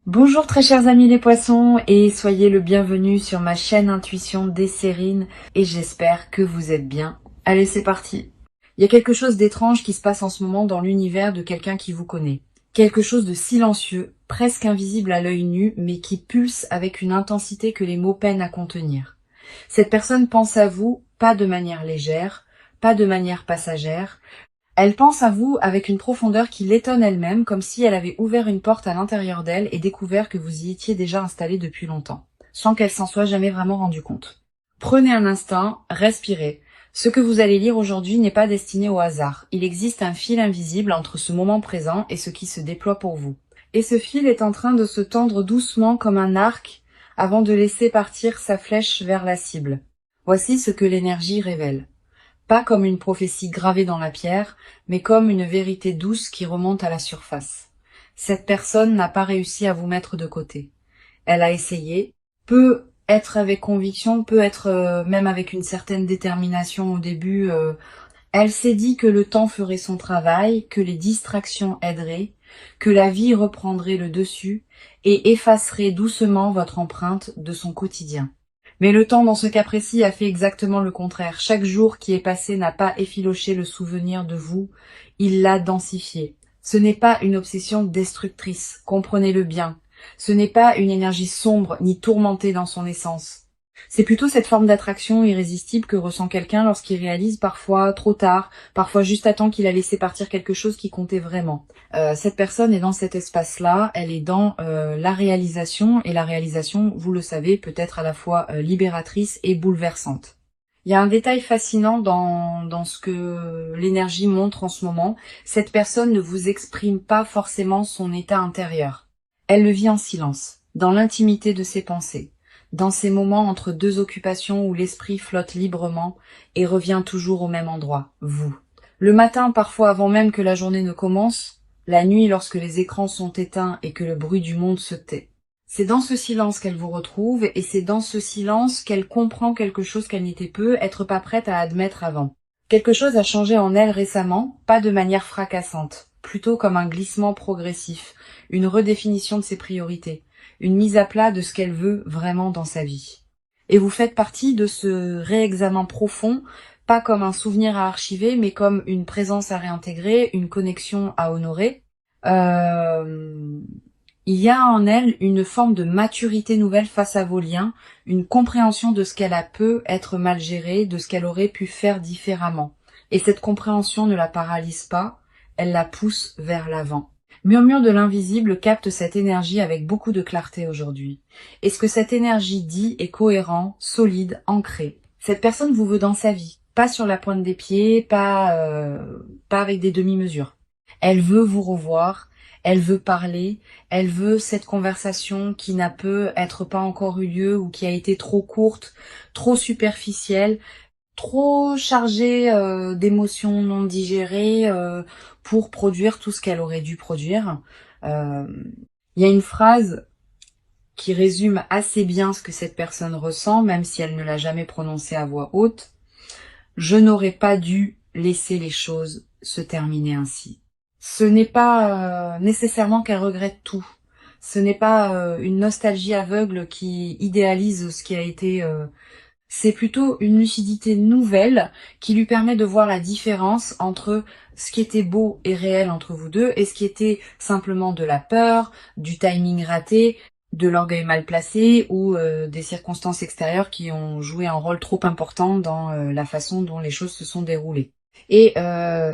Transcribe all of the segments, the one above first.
Bonjour très chers amis les poissons et soyez le bienvenu sur ma chaîne Intuition Desserine et j'espère que vous êtes bien. Allez, c'est parti. Il y a quelque chose d'étrange qui se passe en ce moment dans l'univers de quelqu'un qui vous connaît. Quelque chose de silencieux, presque invisible à l'œil nu, mais qui pulse avec une intensité que les mots peinent à contenir. Cette personne pense à vous, pas de manière légère, pas de manière passagère. Elle pense à vous avec une profondeur qui l'étonne elle-même, comme si elle avait ouvert une porte à l'intérieur d'elle et découvert que vous y étiez déjà installé depuis longtemps, sans qu'elle s'en soit jamais vraiment rendue compte. Prenez un instant, respirez. Ce que vous allez lire aujourd'hui n'est pas destiné au hasard. Il existe un fil invisible entre ce moment présent et ce qui se déploie pour vous. Et ce fil est en train de se tendre doucement comme un arc avant de laisser partir sa flèche vers la cible. Voici ce que l'énergie révèle. Pas comme une prophétie gravée dans la pierre, mais comme une vérité douce qui remonte à la surface. Cette personne n'a pas réussi à vous mettre de côté. Elle a essayé, peut être avec conviction, peut être même avec une certaine détermination au début. Elle s'est dit que le temps ferait son travail, que les distractions aideraient, que la vie reprendrait le dessus et effacerait doucement votre empreinte de son quotidien. Mais le temps, dans ce cas précis, a fait exactement le contraire. Chaque jour qui est passé n'a pas effiloché le souvenir de vous, il l'a densifié. Ce n'est pas une obsession destructrice, comprenez-le bien. Ce n'est pas une énergie sombre ni tourmentée dans son essence. C'est plutôt cette forme d'attraction irrésistible que ressent quelqu'un lorsqu'il réalise parfois trop tard, parfois juste à temps qu'il a laissé partir quelque chose qui comptait vraiment. Cette personne est dans cet espace-là, elle est dans la réalisation, et la réalisation, vous le savez, peut être à la fois libératrice et bouleversante. Il y a un détail fascinant dans ce que l'énergie montre en ce moment. Cette personne ne vous exprime pas forcément son état intérieur. Elle le vit en silence, dans l'intimité de ses pensées, dans ces moments entre deux occupations où l'esprit flotte librement et revient toujours au même endroit, vous. Le matin, parfois avant même que la journée ne commence, la nuit lorsque les écrans sont éteints et que le bruit du monde se tait. C'est dans ce silence qu'elle vous retrouve et c'est dans ce silence qu'elle comprend quelque chose qu'elle n'était peu être pas prête à admettre avant. Quelque chose a changé en elle récemment, pas de manière fracassante, plutôt comme un glissement progressif, une redéfinition de ses priorités, une mise à plat de ce qu'elle veut vraiment dans sa vie. Et vous faites partie de ce réexamen profond, pas comme un souvenir à archiver, mais comme une présence à réintégrer, une connexion à honorer. Il y a en elle une forme de maturité nouvelle face à vos liens, une compréhension de ce qu'elle a peut être mal géré, de ce qu'elle aurait pu faire différemment. Et cette compréhension ne la paralyse pas, elle la pousse vers l'avant. Murmure de l'invisible capte cette énergie avec beaucoup de clarté aujourd'hui. Et ce que cette énergie dit est cohérent, solide, ancré. Cette personne vous veut dans sa vie, pas sur la pointe des pieds, pas avec des demi-mesures. Elle veut vous revoir, elle veut parler, elle veut cette conversation qui n'a peut être pas encore eu lieu ou qui a été trop courte, trop superficielle, trop chargée d'émotions non digérées pour produire tout ce qu'elle aurait dû produire. Euh, Il y a une phrase qui résume assez bien ce que cette personne ressent, même si elle ne l'a jamais prononcée à voix haute. Je n'aurais pas dû laisser les choses se terminer ainsi. Ce n'est pas nécessairement qu'elle regrette tout. Ce n'est pas une nostalgie aveugle qui idéalise ce qui a été. C'est plutôt une lucidité nouvelle qui lui permet de voir la différence entre ce qui était beau et réel entre vous deux et ce qui était simplement de la peur, du timing raté, de l'orgueil mal placé ou des circonstances extérieures qui ont joué un rôle trop important dans la façon dont les choses se sont déroulées. Et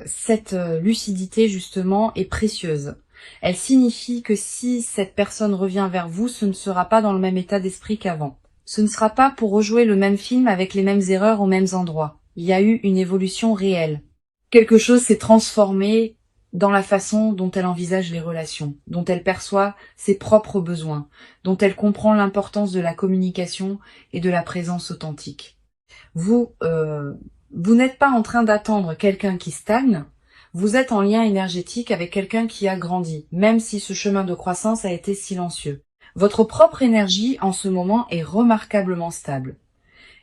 cette lucidité, justement, est précieuse. Elle signifie que si cette personne revient vers vous, ce ne sera pas dans le même état d'esprit qu'avant. Ce ne sera pas pour rejouer le même film avec les mêmes erreurs aux mêmes endroits. Il y a eu une évolution réelle. Quelque chose s'est transformé dans la façon dont elle envisage les relations, dont elle perçoit ses propres besoins, dont elle comprend l'importance de la communication et de la présence authentique. Vous n'êtes pas en train d'attendre quelqu'un qui stagne, vous êtes en lien énergétique avec quelqu'un qui a grandi, même si ce chemin de croissance a été silencieux. Votre propre énergie en ce moment est remarquablement stable.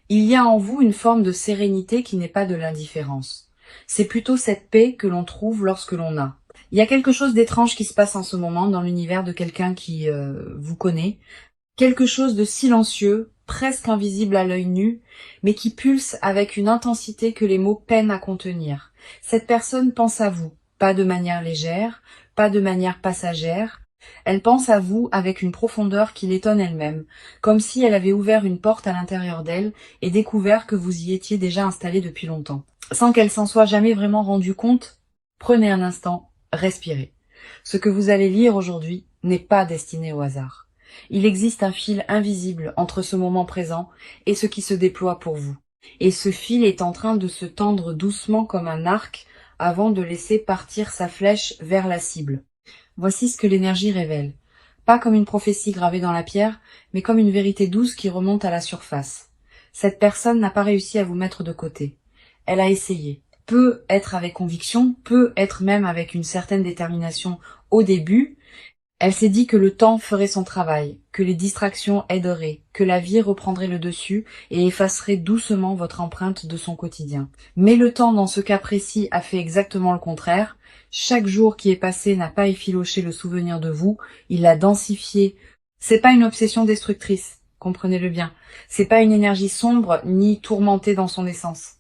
Il y a en vous une forme de sérénité qui n'est pas de l'indifférence. C'est plutôt cette paix que l'on trouve lorsque l'on a. Il y a quelque chose d'étrange qui se passe en ce moment dans l'univers de quelqu'un qui vous connaît. Quelque chose de silencieux, presque invisible à l'œil nu, mais qui pulse avec une intensité que les mots peinent à contenir. Cette personne pense à vous, pas de manière légère, pas de manière passagère. Elle pense à vous avec une profondeur qui l'étonne elle-même, comme si elle avait ouvert une porte à l'intérieur d'elle et découvert que vous y étiez déjà installé depuis longtemps. Sans qu'elle s'en soit jamais vraiment rendue compte, prenez un instant, respirez. Ce que vous allez lire aujourd'hui n'est pas destiné au hasard. Il existe un fil invisible entre ce moment présent et ce qui se déploie pour vous. Et ce fil est en train de se tendre doucement comme un arc avant de laisser partir sa flèche vers la cible. Voici ce que l'énergie révèle. Pas comme une prophétie gravée dans la pierre, mais comme une vérité douce qui remonte à la surface. Cette personne n'a pas réussi à vous mettre de côté. Elle a essayé. Peut être avec conviction, peut être même avec une certaine détermination au début. Elle s'est dit que le temps ferait son travail, que les distractions aideraient, que la vie reprendrait le dessus et effacerait doucement votre empreinte de son quotidien. Mais le temps, dans ce cas précis, a fait exactement le contraire. Chaque jour qui est passé n'a pas effiloché le souvenir de vous, il l'a densifié. C'est pas une obsession destructrice, comprenez-le bien. C'est pas une énergie sombre ni tourmentée dans son essence.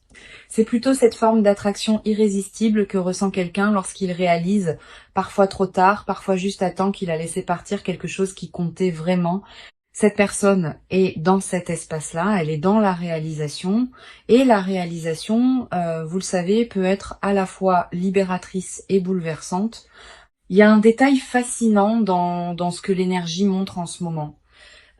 C'est plutôt cette forme d'attraction irrésistible que ressent quelqu'un lorsqu'il réalise, parfois trop tard, parfois juste à temps qu'il a laissé partir quelque chose qui comptait vraiment. Cette personne est dans cet espace-là, elle est dans la réalisation, et la réalisation, vous le savez, peut être à la fois libératrice et bouleversante. Il y a un détail fascinant dans ce que l'énergie montre en ce moment.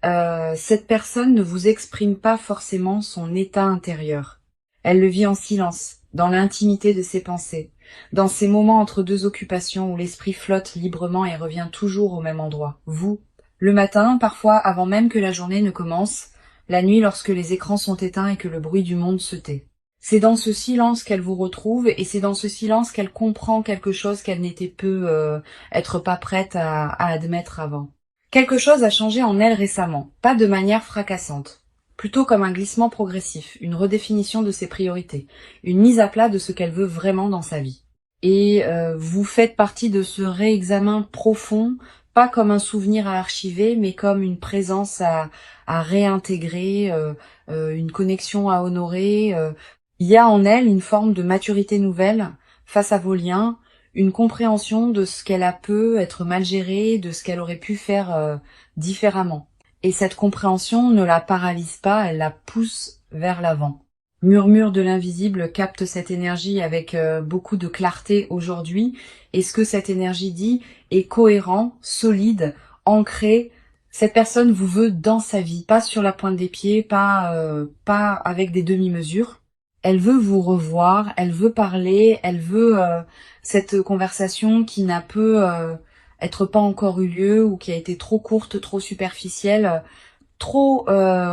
Cette personne ne vous exprime pas forcément son état intérieur. Elle le vit en silence, dans l'intimité de ses pensées, dans ces moments entre deux occupations où l'esprit flotte librement et revient toujours au même endroit. Vous, le matin, parfois avant même que la journée ne commence, la nuit lorsque les écrans sont éteints et que le bruit du monde se tait. C'est dans ce silence qu'elle vous retrouve et c'est dans ce silence qu'elle comprend quelque chose qu'elle n'était être pas prête à admettre avant. Quelque chose a changé en elle récemment, pas de manière fracassante. Plutôt comme un glissement progressif, une redéfinition de ses priorités, une mise à plat de ce qu'elle veut vraiment dans sa vie. Et vous faites partie de ce réexamen profond, pas comme un souvenir à archiver, mais comme une présence à réintégrer, une connexion à honorer. Il y a en elle une forme de maturité nouvelle face à vos liens, une compréhension de ce qu'elle a pu être mal géré, de ce qu'elle aurait pu faire différemment. Et cette compréhension ne la paralyse pas, elle la pousse vers l'avant. Murmure de l'invisible capte cette énergie avec beaucoup de clarté aujourd'hui. Et ce que cette énergie dit est cohérent, solide, ancré. Cette personne vous veut dans sa vie, pas sur la pointe des pieds, pas avec des demi-mesures. Elle veut vous revoir, elle veut parler, elle veut cette conversation qui n'a pu être pas encore eu lieu ou qui a été trop courte, trop superficielle, trop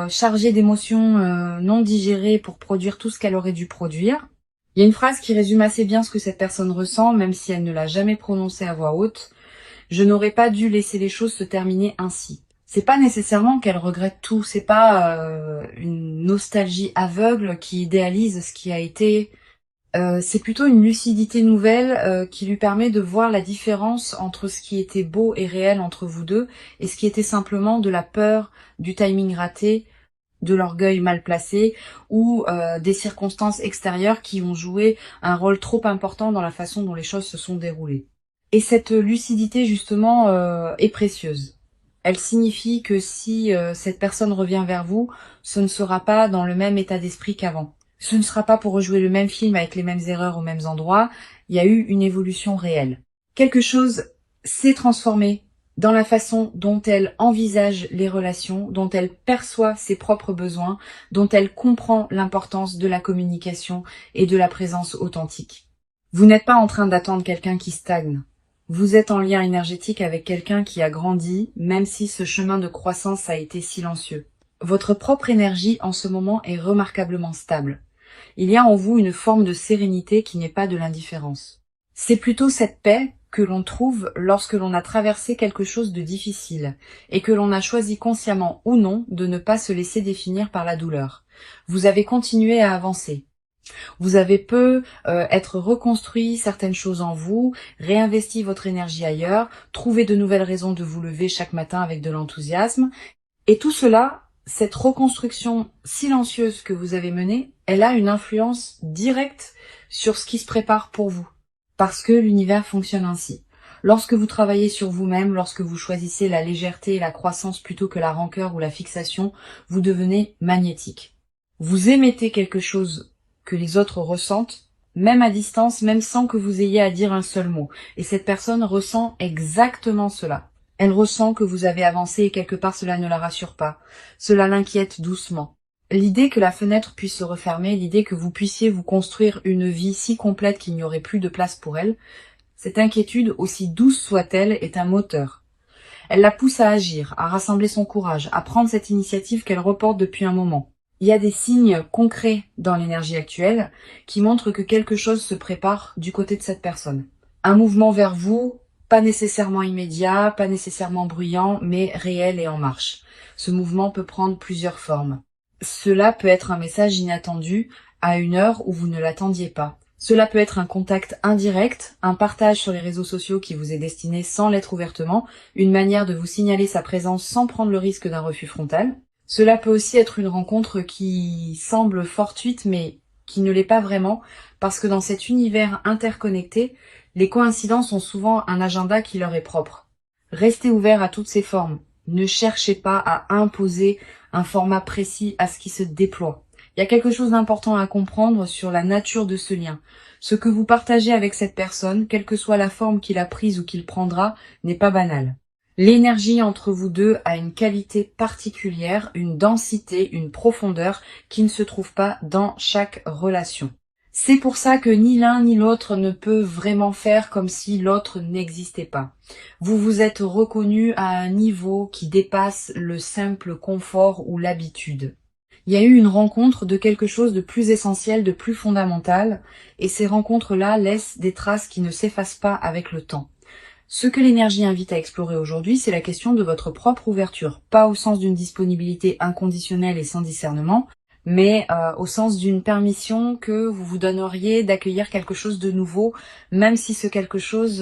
chargée d'émotions non digérées pour produire tout ce qu'elle aurait dû produire. Il y a une phrase qui résume assez bien ce que cette personne ressent, même si elle ne l'a jamais prononcée à voix haute. Je n'aurais pas dû laisser les choses se terminer ainsi. C'est pas nécessairement qu'elle regrette tout, c'est pas une nostalgie aveugle qui idéalise ce qui a été. C'est plutôt une lucidité nouvelle qui lui permet de voir la différence entre ce qui était beau et réel entre vous deux et ce qui était simplement de la peur, du timing raté, de l'orgueil mal placé ou des circonstances extérieures qui ont joué un rôle trop important dans la façon dont les choses se sont déroulées. Et cette lucidité justement est précieuse. Elle signifie que si cette personne revient vers vous, ce ne sera pas dans le même état d'esprit qu'avant. Ce ne sera pas pour rejouer le même film avec les mêmes erreurs aux mêmes endroits. Il y a eu une évolution réelle. Quelque chose s'est transformé dans la façon dont elle envisage les relations, dont elle perçoit ses propres besoins, dont elle comprend l'importance de la communication et de la présence authentique. Vous n'êtes pas en train d'attendre quelqu'un qui stagne. Vous êtes en lien énergétique avec quelqu'un qui a grandi, même si ce chemin de croissance a été silencieux. Votre propre énergie en ce moment est remarquablement stable. Il y a en vous une forme de sérénité qui n'est pas de l'indifférence. C'est plutôt cette paix que l'on trouve lorsque l'on a traversé quelque chose de difficile et que l'on a choisi consciemment ou non de ne pas se laisser définir par la douleur. Vous avez continué à avancer. Vous avez être reconstruit certaines choses en vous, réinvesti votre énergie ailleurs, trouvé de nouvelles raisons de vous lever chaque matin avec de l'enthousiasme. Et tout cela, cette reconstruction silencieuse que vous avez menée, elle a une influence directe sur ce qui se prépare pour vous. Parce que l'univers fonctionne ainsi. Lorsque vous travaillez sur vous-même, lorsque vous choisissez la légèreté et la croissance plutôt que la rancœur ou la fixation, vous devenez magnétique. Vous émettez quelque chose que les autres ressentent, même à distance, même sans que vous ayez à dire un seul mot. Et cette personne ressent exactement cela. Elle ressent que vous avez avancé et quelque part cela ne la rassure pas. Cela l'inquiète doucement. L'idée que la fenêtre puisse se refermer, l'idée que vous puissiez vous construire une vie si complète qu'il n'y aurait plus de place pour elle, cette inquiétude, aussi douce soit-elle, est un moteur. Elle la pousse à agir, à rassembler son courage, à prendre cette initiative qu'elle reporte depuis un moment. Il y a des signes concrets dans l'énergie actuelle qui montrent que quelque chose se prépare du côté de cette personne. Un mouvement vers vous, pas nécessairement immédiat, pas nécessairement bruyant, mais réel et en marche. Ce mouvement peut prendre plusieurs formes. Cela peut être un message inattendu à une heure où vous ne l'attendiez pas. Cela peut être un contact indirect, un partage sur les réseaux sociaux qui vous est destiné sans l'être ouvertement, une manière de vous signaler sa présence sans prendre le risque d'un refus frontal. Cela peut aussi être une rencontre qui semble fortuite mais qui ne l'est pas vraiment, parce que dans cet univers interconnecté, les coïncidences ont souvent un agenda qui leur est propre. Restez ouvert à toutes ces formes. Ne cherchez pas à imposer un format précis à ce qui se déploie. Il y a quelque chose d'important à comprendre sur la nature de ce lien. Ce que vous partagez avec cette personne, quelle que soit la forme qu'il a prise ou qu'il prendra, n'est pas banal. L'énergie entre vous deux a une qualité particulière, une densité, une profondeur qui ne se trouve pas dans chaque relation. C'est pour ça que ni l'un ni l'autre ne peut vraiment faire comme si l'autre n'existait pas. Vous vous êtes reconnu à un niveau qui dépasse le simple confort ou l'habitude. Il y a eu une rencontre de quelque chose de plus essentiel, de plus fondamental, et ces rencontres-là laissent des traces qui ne s'effacent pas avec le temps. Ce que l'énergie invite à explorer aujourd'hui, c'est la question de votre propre ouverture, pas au sens d'une disponibilité inconditionnelle et sans discernement, mais au sens d'une permission que vous vous donneriez d'accueillir quelque chose de nouveau, même si ce quelque chose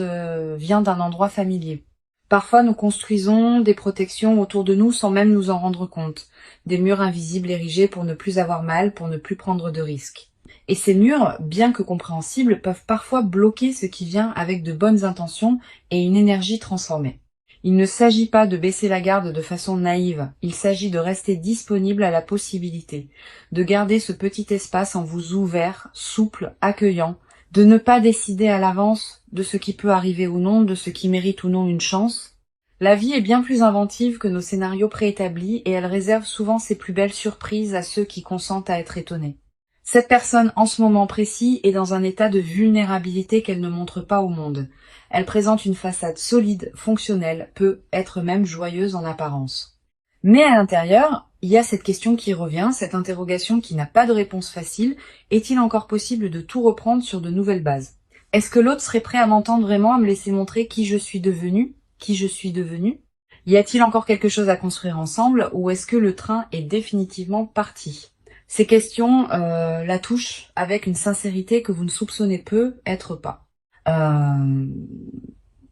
vient d'un endroit familier. Parfois, nous construisons des protections autour de nous sans même nous en rendre compte, des murs invisibles érigés pour ne plus avoir mal, pour ne plus prendre de risques. Et ces murs, bien que compréhensibles, peuvent parfois bloquer ce qui vient avec de bonnes intentions et une énergie transformée. Il ne s'agit pas de baisser la garde de façon naïve, il s'agit de rester disponible à la possibilité, de garder ce petit espace en vous ouvert, souple, accueillant, de ne pas décider à l'avance de ce qui peut arriver ou non, de ce qui mérite ou non une chance. La vie est bien plus inventive que nos scénarios préétablis et elle réserve souvent ses plus belles surprises à ceux qui consentent à être étonnés. Cette personne, en ce moment précis, est dans un état de vulnérabilité qu'elle ne montre pas au monde. Elle présente une façade solide, fonctionnelle, peut être même joyeuse en apparence. Mais à l'intérieur, il y a cette question qui revient, cette interrogation qui n'a pas de réponse facile. Est-il encore possible de tout reprendre sur de nouvelles bases? Est-ce que l'autre serait prêt à m'entendre vraiment, à me laisser montrer qui je suis devenue, qui je suis devenue? Y a-t-il encore quelque chose à construire ensemble, ou est-ce que le train est définitivement parti? Ces questions la touchent avec une sincérité que vous ne soupçonnez peu être pas.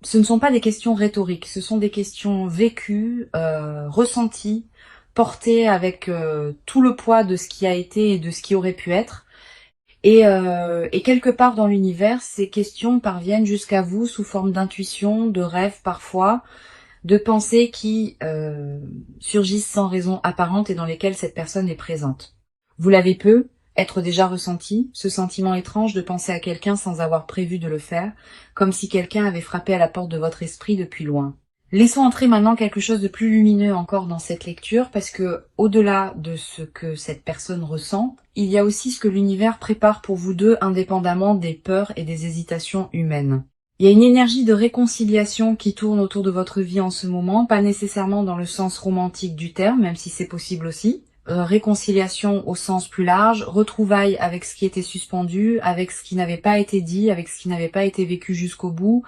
Ce ne sont pas des questions rhétoriques, ce sont des questions vécues, ressenties, portées avec tout le poids de ce qui a été et de ce qui aurait pu être. Et quelque part dans l'univers, ces questions parviennent jusqu'à vous sous forme d'intuition, de rêves parfois, de pensées qui surgissent sans raison apparente et dans lesquelles cette personne est présente. Vous l'avez être déjà ressenti, ce sentiment étrange de penser à quelqu'un sans avoir prévu de le faire, comme si quelqu'un avait frappé à la porte de votre esprit depuis loin. Laissons entrer maintenant quelque chose de plus lumineux encore dans cette lecture, parce que, au-delà de ce que cette personne ressent, il y a aussi ce que l'univers prépare pour vous deux indépendamment des peurs et des hésitations humaines. Il y a une énergie de réconciliation qui tourne autour de votre vie en ce moment, pas nécessairement dans le sens romantique du terme, même si c'est possible aussi. Réconciliation au sens plus large, retrouvailles avec ce qui était suspendu, avec ce qui n'avait pas été dit, avec ce qui n'avait pas été vécu jusqu'au bout,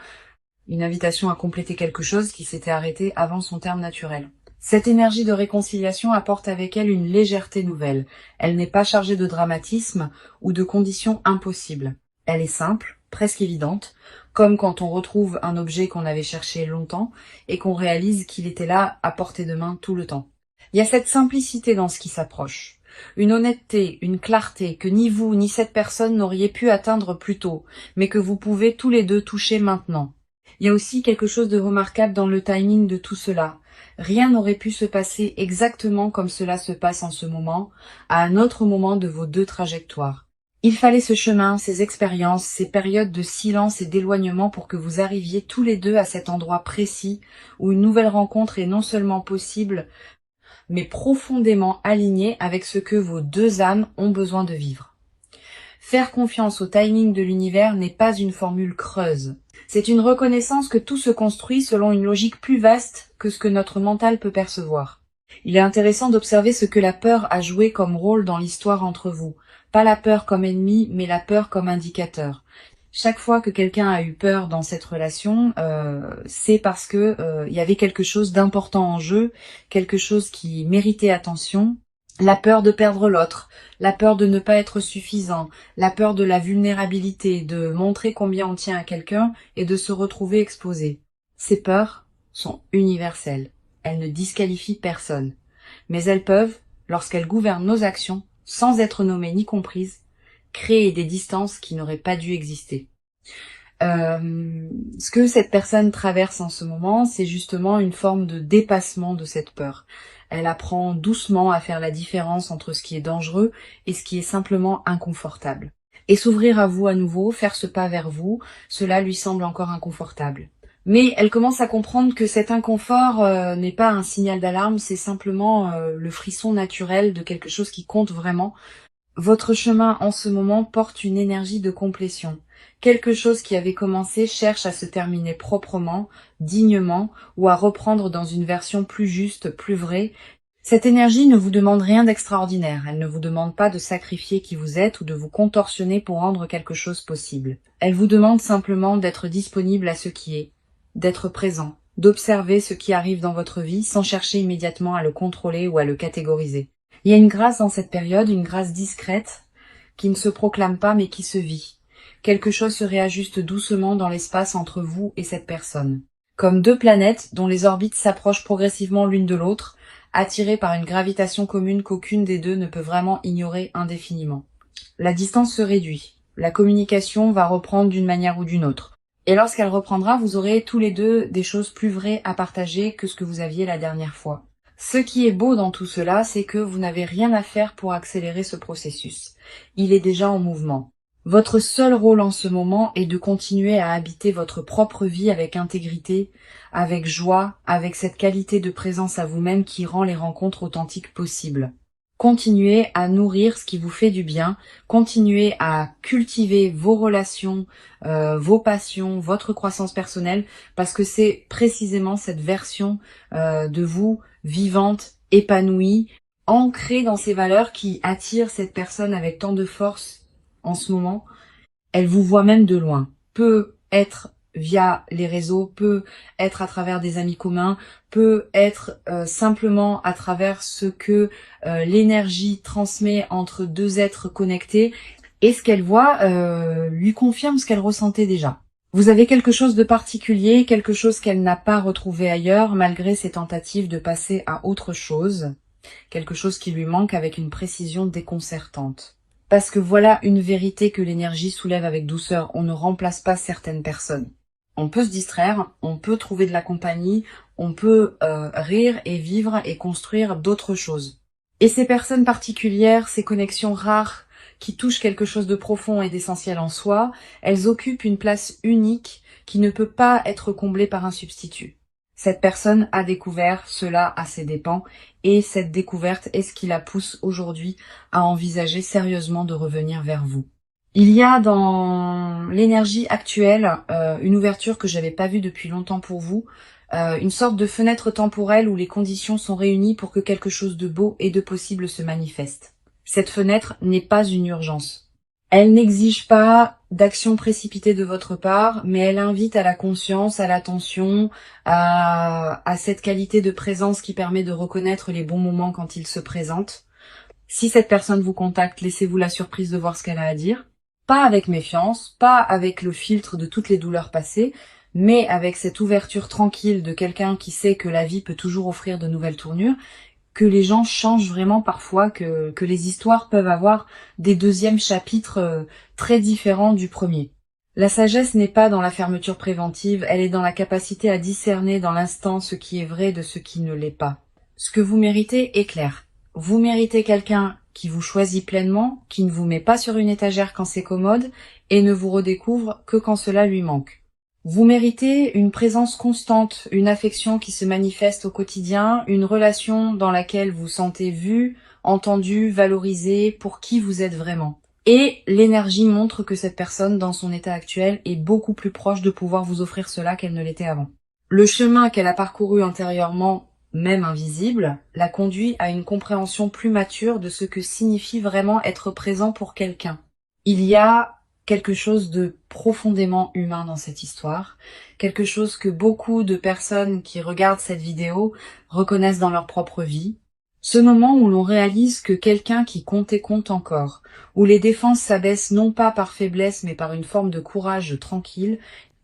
une invitation à compléter quelque chose qui s'était arrêté avant son terme naturel. Cette énergie de réconciliation apporte avec elle une légèreté nouvelle. Elle n'est pas chargée de dramatisme ou de conditions impossibles. Elle est simple, presque évidente, comme quand on retrouve un objet qu'on avait cherché longtemps et qu'on réalise qu'il était là à portée de main tout le temps. Il y a cette simplicité dans ce qui s'approche. Une honnêteté, une clarté que ni vous ni cette personne n'auriez pu atteindre plus tôt, mais que vous pouvez tous les deux toucher maintenant. Il y a aussi quelque chose de remarquable dans le timing de tout cela. Rien n'aurait pu se passer exactement comme cela se passe en ce moment, à un autre moment de vos deux trajectoires. Il fallait ce chemin, ces expériences, ces périodes de silence et d'éloignement pour que vous arriviez tous les deux à cet endroit précis où une nouvelle rencontre est non seulement possible, mais profondément alignée avec ce que vos deux âmes ont besoin de vivre. Faire confiance au timing de l'univers n'est pas une formule creuse. C'est une reconnaissance que tout se construit selon une logique plus vaste que ce que notre mental peut percevoir. Il est intéressant d'observer ce que la peur a joué comme rôle dans l'histoire entre vous. Pas la peur comme ennemi, mais la peur comme indicateur. Chaque fois que quelqu'un a eu peur dans cette relation, c'est parce que il y avait quelque chose d'important en jeu, quelque chose qui méritait attention. La peur de perdre l'autre, la peur de ne pas être suffisant, la peur de la vulnérabilité, de montrer combien on tient à quelqu'un et de se retrouver exposé. Ces peurs sont universelles. Elles ne disqualifient personne. Mais elles peuvent, lorsqu'elles gouvernent nos actions, sans être nommées ni comprises, créer des distances qui n'auraient pas dû exister. Ce que cette personne traverse en ce moment, c'est justement une forme de dépassement de cette peur. Elle apprend doucement à faire la différence entre ce qui est dangereux et ce qui est simplement inconfortable. Et s'ouvrir à vous à nouveau, faire ce pas vers vous, cela lui semble encore inconfortable. Mais elle commence à comprendre que cet inconfort n'est pas un signal d'alarme, c'est simplement le frisson naturel de quelque chose qui compte vraiment. Votre chemin en ce moment porte une énergie de complétion. Quelque chose qui avait commencé cherche à se terminer proprement, dignement, ou à reprendre dans une version plus juste, plus vraie. Cette énergie ne vous demande rien d'extraordinaire. Elle ne vous demande pas de sacrifier qui vous êtes ou de vous contorsionner pour rendre quelque chose possible. Elle vous demande simplement d'être disponible à ce qui est, d'être présent, d'observer ce qui arrive dans votre vie sans chercher immédiatement à le contrôler ou à le catégoriser. Il y a une grâce dans cette période, une grâce discrète, qui ne se proclame pas mais qui se vit. Quelque chose se réajuste doucement dans l'espace entre vous et cette personne. Comme deux planètes dont les orbites s'approchent progressivement l'une de l'autre, attirées par une gravitation commune qu'aucune des deux ne peut vraiment ignorer indéfiniment. La distance se réduit. La communication va reprendre d'une manière ou d'une autre. Et lorsqu'elle reprendra, vous aurez tous les deux des choses plus vraies à partager que ce que vous aviez la dernière fois. Ce qui est beau dans tout cela, c'est que vous n'avez rien à faire pour accélérer ce processus. Il est déjà en mouvement. Votre seul rôle en ce moment est de continuer à habiter votre propre vie avec intégrité, avec joie, avec cette qualité de présence à vous-même qui rend les rencontres authentiques possibles. Continuez à nourrir ce qui vous fait du bien, continuez à cultiver vos relations, vos passions, votre croissance personnelle, parce que c'est précisément cette version de vous vivante, épanouie, ancrée dans ces valeurs qui attirent cette personne avec tant de force en ce moment. Elle vous voit même de loin. Peut être via les réseaux, peut être à travers des amis communs, peut être simplement à travers ce que l'énergie transmet entre deux êtres connectés. Et ce qu'elle voit lui confirme ce qu'elle ressentait déjà. Vous avez quelque chose de particulier, quelque chose qu'elle n'a pas retrouvé ailleurs, malgré ses tentatives de passer à autre chose, quelque chose qui lui manque avec une précision déconcertante. Parce que voilà une vérité que l'énergie soulève avec douceur, on ne remplace pas certaines personnes. On peut se distraire, on peut trouver de la compagnie, on peut rire et vivre et construire d'autres choses. Et ces personnes particulières, ces connexions rares, qui touchent quelque chose de profond et d'essentiel en soi, elles occupent une place unique qui ne peut pas être comblée par un substitut. Cette personne a découvert cela à ses dépens et cette découverte est ce qui la pousse aujourd'hui à envisager sérieusement de revenir vers vous. Il y a dans l'énergie actuelle une ouverture que j'avais pas vue depuis longtemps pour vous, une sorte de fenêtre temporelle où les conditions sont réunies pour que quelque chose de beau et de possible se manifeste. Cette fenêtre n'est pas une urgence. Elle n'exige pas d'action précipitée de votre part, mais elle invite à la conscience, à l'attention, à cette qualité de présence qui permet de reconnaître les bons moments quand ils se présentent. Si cette personne vous contacte, laissez-vous la surprise de voir ce qu'elle a à dire. Pas avec méfiance, pas avec le filtre de toutes les douleurs passées, mais avec cette ouverture tranquille de quelqu'un qui sait que la vie peut toujours offrir de nouvelles tournures, que les gens changent vraiment parfois, que les histoires peuvent avoir des deuxièmes chapitres très différents du premier. La sagesse n'est pas dans la fermeture préventive, elle est dans la capacité à discerner dans l'instant ce qui est vrai de ce qui ne l'est pas. Ce que vous méritez est clair. Vous méritez quelqu'un qui vous choisit pleinement, qui ne vous met pas sur une étagère quand c'est commode et ne vous redécouvre que quand cela lui manque. Vous méritez une présence constante, une affection qui se manifeste au quotidien, une relation dans laquelle vous sentez vu, entendu, valorisé pour qui vous êtes vraiment. Et l'énergie montre que cette personne, dans son état actuel, est beaucoup plus proche de pouvoir vous offrir cela qu'elle ne l'était avant. Le chemin qu'elle a parcouru antérieurement, même invisible, la conduit à une compréhension plus mature de ce que signifie vraiment être présent pour quelqu'un. Il y a quelque chose de profondément humain dans cette histoire, quelque chose que beaucoup de personnes qui regardent cette vidéo reconnaissent dans leur propre vie. Ce moment où l'on réalise que quelqu'un qui comptait compte encore, où les défenses s'abaissent non pas par faiblesse mais par une forme de courage tranquille,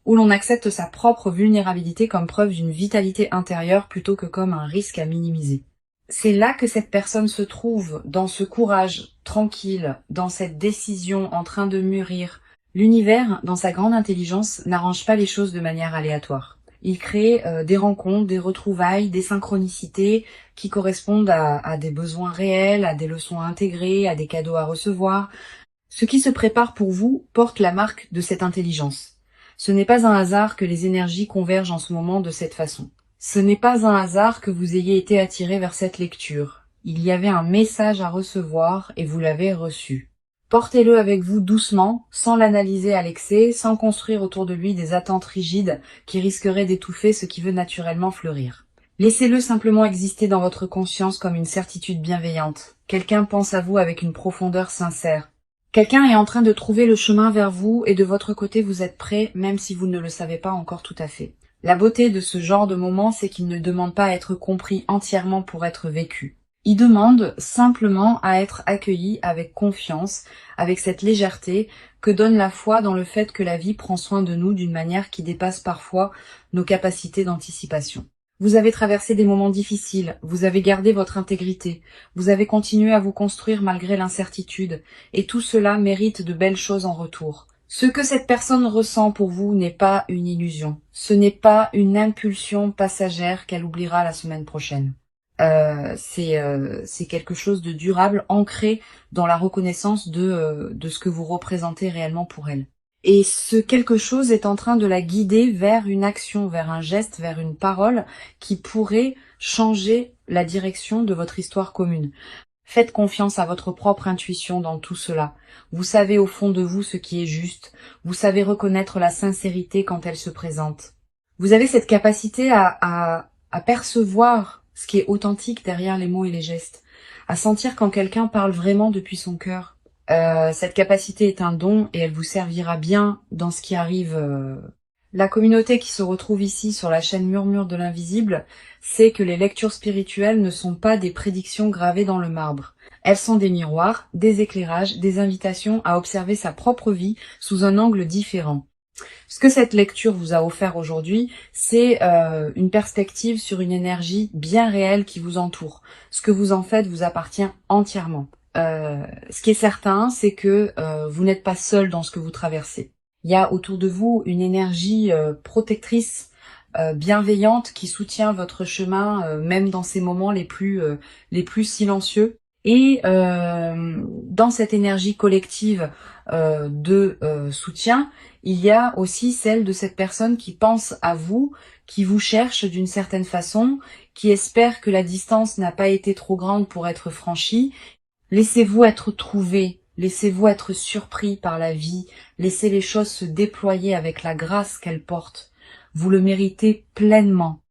où l'on accepte sa propre vulnérabilité comme preuve d'une vitalité intérieure plutôt que comme un risque à minimiser. C'est là que cette personne se trouve, dans ce courage tranquille, dans cette décision en train de mûrir. L'univers, dans sa grande intelligence, n'arrange pas les choses de manière aléatoire. Il crée des rencontres, des retrouvailles, des synchronicités qui correspondent à des besoins réels, à des leçons à intégrer, à des cadeaux à recevoir. Ce qui se prépare pour vous porte la marque de cette intelligence. Ce n'est pas un hasard que les énergies convergent en ce moment de cette façon. Ce n'est pas un hasard que vous ayez été attiré vers cette lecture. Il y avait un message à recevoir et vous l'avez reçu. Portez-le avec vous doucement, sans l'analyser à l'excès, sans construire autour de lui des attentes rigides qui risqueraient d'étouffer ce qui veut naturellement fleurir. Laissez-le simplement exister dans votre conscience comme une certitude bienveillante. Quelqu'un pense à vous avec une profondeur sincère. Quelqu'un est en train de trouver le chemin vers vous et de votre côté vous êtes prêt, même si vous ne le savez pas encore tout à fait. La beauté de ce genre de moment, c'est qu'il ne demande pas à être compris entièrement pour être vécu. Il demande simplement à être accueilli avec confiance, avec cette légèreté que donne la foi dans le fait que la vie prend soin de nous d'une manière qui dépasse parfois nos capacités d'anticipation. Vous avez traversé des moments difficiles, vous avez gardé votre intégrité, vous avez continué à vous construire malgré l'incertitude, et tout cela mérite de belles choses en retour. Ce que cette personne ressent pour vous n'est pas une illusion. Ce n'est pas une impulsion passagère qu'elle oubliera la semaine prochaine. C'est quelque chose de durable, ancré dans la reconnaissance de ce que vous représentez réellement pour elle. Et ce quelque chose est en train de la guider vers une action, vers un geste, vers une parole qui pourrait changer la direction de votre histoire commune. Faites confiance à votre propre intuition dans tout cela. Vous savez au fond de vous ce qui est juste. Vous savez reconnaître la sincérité quand elle se présente. Vous avez cette capacité à percevoir ce qui est authentique derrière les mots et les gestes. À sentir quand quelqu'un parle vraiment depuis son cœur. Cette capacité est un don et elle vous servira bien dans ce qui arrive. La communauté qui se retrouve ici sur la chaîne Murmure de l'Invisible sait que les lectures spirituelles ne sont pas des prédictions gravées dans le marbre. Elles sont des miroirs, des éclairages, des invitations à observer sa propre vie sous un angle différent. Ce que cette lecture vous a offert aujourd'hui, c'est une perspective sur une énergie bien réelle qui vous entoure. Ce que vous en faites vous appartient entièrement. Ce qui est certain, c'est que vous n'êtes pas seul dans ce que vous traversez. Il y a autour de vous une énergie protectrice, bienveillante qui soutient votre chemin, même dans ces moments les plus silencieux. Et dans cette énergie collective de soutien, il y a aussi celle de cette personne qui pense à vous, qui vous cherche d'une certaine façon, qui espère que la distance n'a pas été trop grande pour être franchie. Laissez-vous être trouvé, laissez-vous être surpris par la vie, laissez les choses se déployer avec la grâce qu'elles portent. Vous le méritez pleinement.